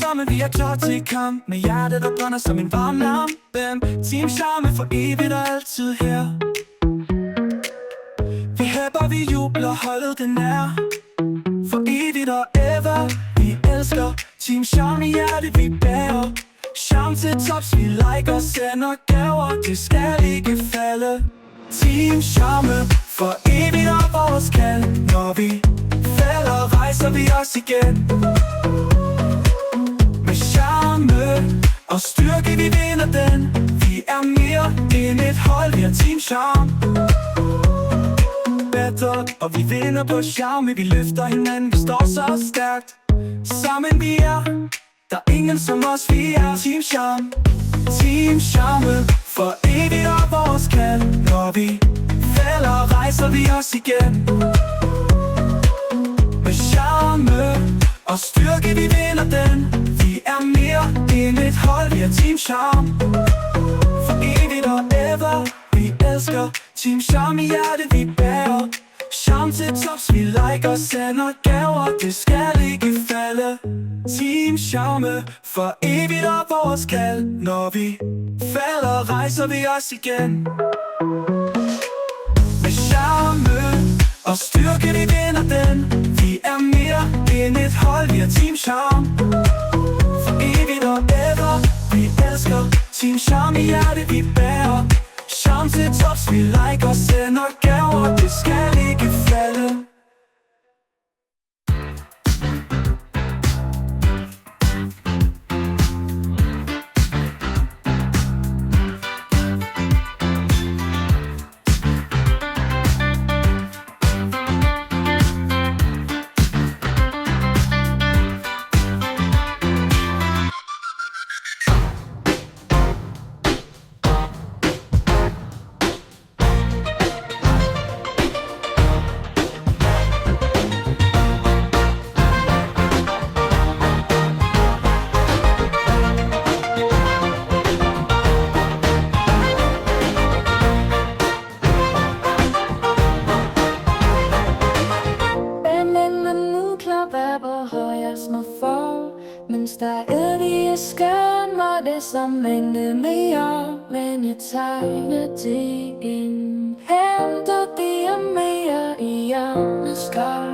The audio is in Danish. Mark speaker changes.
Speaker 1: Sammen vi er klar til kamp, med hjertet der brænder som en varm lampe. Team Charme for evigt og altid her. Vi hæpper, vi jubler, holdet den er for evigt og ever. Vi elsker Team Charme i hjertet, vi bærer Charme til tops, vi liker og sender gaver. Det skal ikke falde. Team Charme for evigt og vores kald. Når vi falder, rejser vi os igen. Med charme og styrke, vi vinder den. Vi er mere end et hold, vi er Team Charme. Better, og vi vinder på charme. Vi løfter hinanden, vi står så stærkt. Sammen vi er, der er ingen som os, vi er Team Charme. Team Charme for evigt og vores kald. Når vi falder, rejser vi os igen. Med charme og styrke, vi vinder den. Vi er mere end et hold, vi er Team Charme. For evigt og ever, vi elsker Team Charme i hjertet, vi bærer Charme til tops, vi liker og sender gaver. Det skal ikke falde. Team Charme for evigt og vores kald. Når vi falder, rejser vi os igen. Med charme og styrke, vi vinder den. Vi er mere end et hold, vi er Team Charme. For evigt og ever, vi elsker Team Charme i hjertet, vi bærer Charme til tops, vi liker og sender gaver. Det skal ikke falde.
Speaker 2: Mens der er i skøn, og det som mængde mere. Men jeg tegner det ind, henter det mere i hjernes skøn.